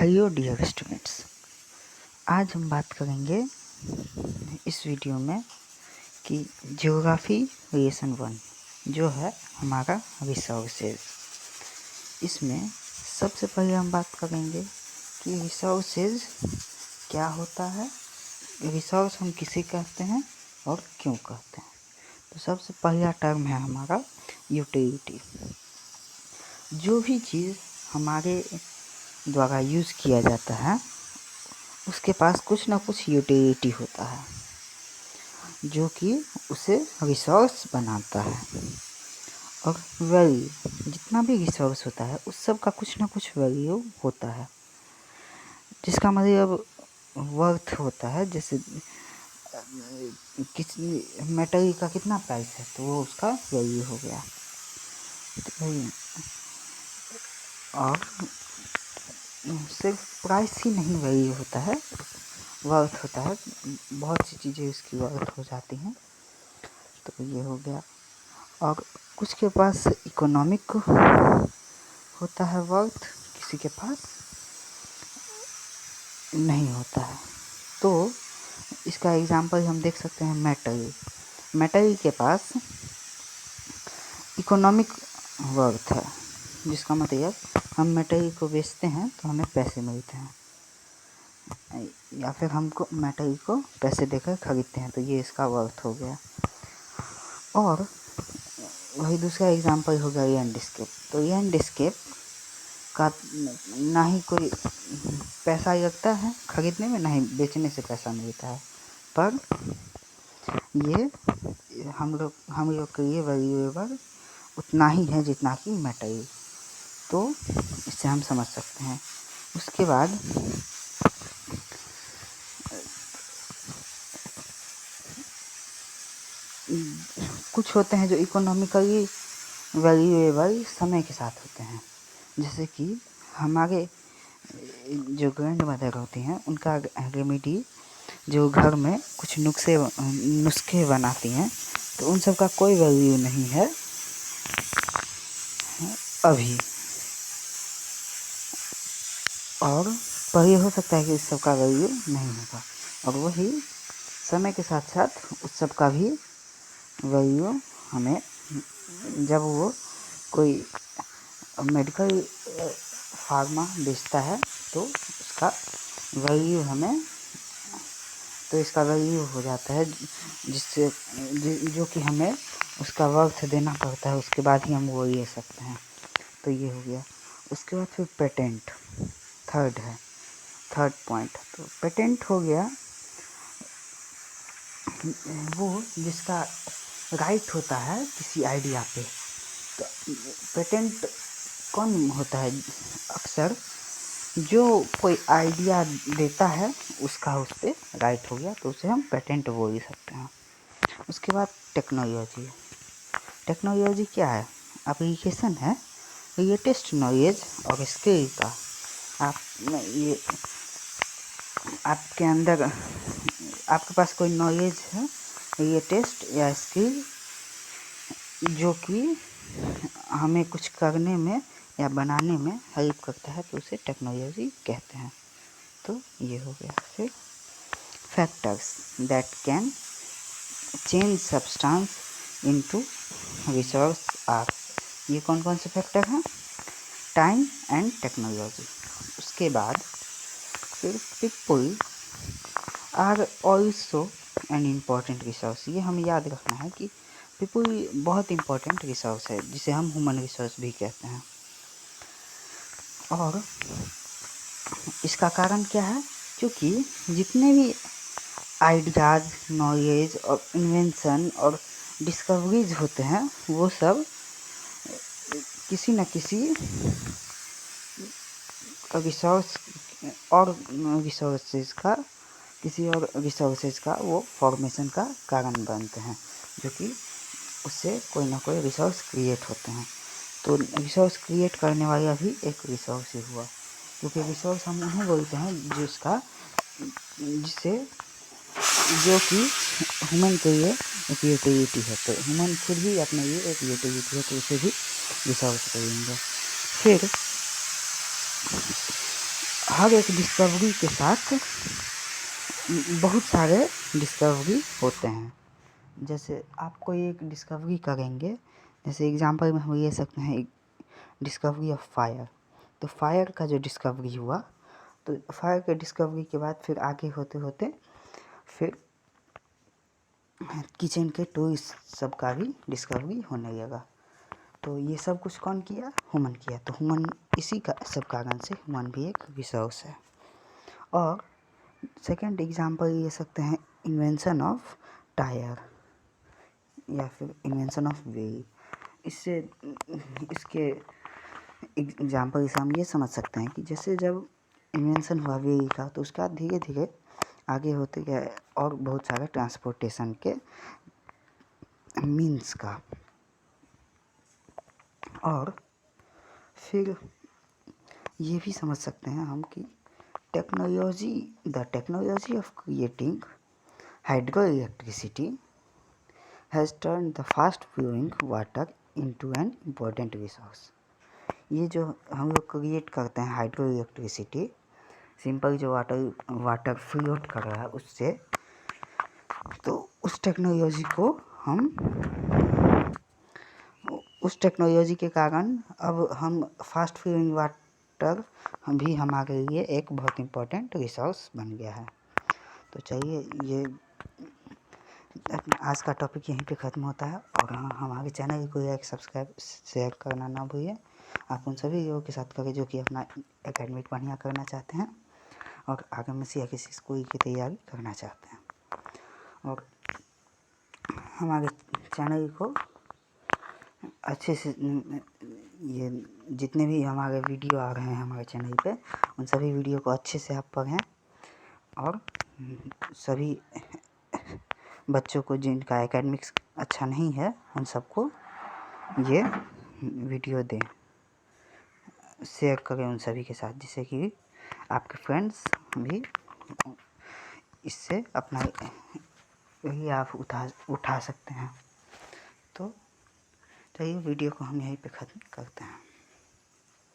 Hello dear students, आज हम बात करेंगे इस वीडियो में कि ज्योग्राफी लेसन 1 जो है हमारा रिसोर्सेज। इसमें सबसे पहले हम बात करेंगे कि रिसोर्सेज क्या होता है, रिसोर्स हम किसे कहते हैं और क्यों कहते हैं। तो सबसे पहला टर्म है हमारा यूटिलिटी। जो भी चीज़ हमारे द्वारा यूज़ किया जाता है उसके पास कुछ ना कुछ यूटिलिटी होता है जो कि उसे रिसोर्स बनाता है। और वैल्यू, जितना भी रिसोर्स होता है उस सब का कुछ ना कुछ वैल्यू होता है, जिसका मतलब वर्थ होता है। जैसे किसी मेटल का कितना प्राइस है तो वो उसका वैल्यू हो गया। और सिर्फ प्राइस ही नहीं वैल्यू होता है, वर्थ होता है। बहुत सी चीज़ें इसकी वर्थ हो जाती हैं, तो ये हो गया। और कुछ के पास इकोनॉमिक होता है वर्थ, किसी के पास नहीं होता है। तो इसका एग्जांपल हम देख सकते हैं मेटल के पास इकोनॉमिक वर्थ है, जिसका मतलब हम मेटल को बेचते हैं तो हमें पैसे मिलते हैं, या फिर हमको मेटल को पैसे देकर खरीदते हैं, तो ये इसका वर्थ हो गया। और वही दूसरा एग्जांपल हो गया लैंडस्केप। तो लैंडस्केप का ना ही कोई पैसा लगता है खरीदने में, ना ही बेचने से पैसा मिलता है, पर ये हम लोग के लिए वैल्यूएबल उतना ही है जितना कि मेटल। तो इससे हम समझ सकते हैं। उसके बाद कुछ होते हैं जो इकोनॉमिकली वैल्यूएबल समय के साथ होते हैं। जैसे कि हमारे जो ग्रैंड मदर होती हैं उनका रेमेडी, जो घर में कुछ नुस्खे बनाती हैं, तो उन सब का कोई वैल्यू नहीं है अभी, और पर ये हो सकता है कि इस सब का वैल्यू नहीं होगा। और वही समय के साथ साथ उस सब का भी वैल्यू हमें, जब वो कोई मेडिकल फार्मा बेचता है तो उसका वैल्यू हमें, तो इसका वैल्यू हो जाता है, जिससे जो कि हमें उसका वर्थ देना पड़ता है, उसके बाद ही हम वो ले सकते हैं। तो ये हो गया। उसके बाद फिर पेटेंट थर्ड पॉइंट। तो पेटेंट हो गया वो जिसका राइट होता है किसी आइडिया पे। तो पेटेंट कौन होता है? अक्सर जो कोई आइडिया देता है उसका उस पर राइट हो गया, तो उसे हम पेटेंट बोल सकते हैं। उसके बाद टेक्नोलॉजी क्या है? एप्लीकेशन है लेटेस्ट नॉलेज और स्किल का। ये आपके अंदर, आपके पास कोई नॉलेज है लेटेस्ट या स्किल जो कि हमें कुछ करने में या बनाने में हेल्प करता है, तो उसे टेक्नोलॉजी कहते हैं। तो ये हो गया। फिर factors that can change substance into resource are. ये कौन कौन से फैक्टर हैं? Time and technology. उसके बाद फिर people are also an important resource. ये हमें याद रखना है कि पीपल बहुत इम्पोर्टेंट रिसोर्स है, जिसे हम ह्यूमन रिसोर्स भी कहते हैं। और इसका कारण क्या है? क्योंकि जितने भी आइडियाज़, नॉलेज और इन्वेंशन और डिस्कवरीज होते हैं वो सब किसी न किसी रिसोर्सेज का वो फॉर्मेशन का कारण बनते हैं, जो कि उससे कोई ना कोई रिसोर्स क्रिएट होते हैं। तो रिसोर्स क्रिएट करने वाला भी एक रिसोर्स ही हुआ, क्योंकि रिसोर्स हम उन्हें बोलते हैं जो कि ह्यूमन के लिए एक यूटिलिटी है। तो ह्यूमन खुद भी अपने लिए एक यूटिलिटी है, तो उसे भी रिसोर्स करेंगे। फिर हर एक डिस्कवरी के साथ बहुत सारे डिस्कवरी होते हैं। जैसे आप कोई एक डिस्कवरी करेंगे, जैसे एग्जांपल में हम ले सकते हैं डिस्कवरी ऑफ फायर। तो फायर का जो डिस्कवरी हुआ, तो फायर के डिस्कवरी के बाद फिर आगे होते होते फिर किचन के टूल्स सब का भी डिस्कवरी होने लगा। तो ये सब कुछ कौन किया? ह्यूमन किया। तो ह्यूमन इसी का सब कारण से ह्यूमन भी एक रिसोर्स है। और सेकंड एग्जांपल ले सकते हैं इन्वेंशन ऑफ टायर या फिर इन्वेंशन ऑफ व्हील। इससे इसके एग्जांपल से हम ये समझ सकते हैं कि जैसे जब इन्वेंशन हुआ व्हील का, तो उसके बाद धीरे धीरे आगे होते गए और बहुत सारे ट्रांसपोर्टेशन के मीन्स का। और फिर ये भी समझ सकते हैं हम कि the technology of creating hydro electricity has turn the fast flowing water into an important resource. ये जो हम लोग क्रिएट करते हैं हाइड्रो इलेक्ट्रिसिटी, सिंपल जो वाटर फ्लोट कर रहा है उससे, तो उस टेक्नोलॉजी के कारण अब हम फास्ट फ्लोइंग वाटर भी हमारे लिए एक बहुत इम्पोर्टेंट रिसोर्स बन गया है। तो चलिए, ये आज का टॉपिक यहीं पे ख़त्म होता है। और हमारे चैनल को लाइक, सब्सक्राइब, शेयर करना ना भूलिए। आप उन सभी लोगों के साथ करें जो कि अपना एकेडमिक बढ़िया करना चाहते हैं और आगे में या किसी स्कूल की तैयारी करना चाहते हैं। और हमारे चैनल को अच्छे से ये जितने भी हमारे वीडियो आ रहे हैं हमारे चैनल पे, उन सभी वीडियो को अच्छे से आप पढ़ें और सभी बच्चों को जिनका एकेडमिक्स अच्छा नहीं है उन सबको ये वीडियो दें, शेयर करें उन सभी के साथ, जिससे कि आपके फ्रेंड्स भी इससे अपना लाभ उठा सकते हैं। तो चलिए, वीडियो को हम यहीं पे ख़त्म करते हैं।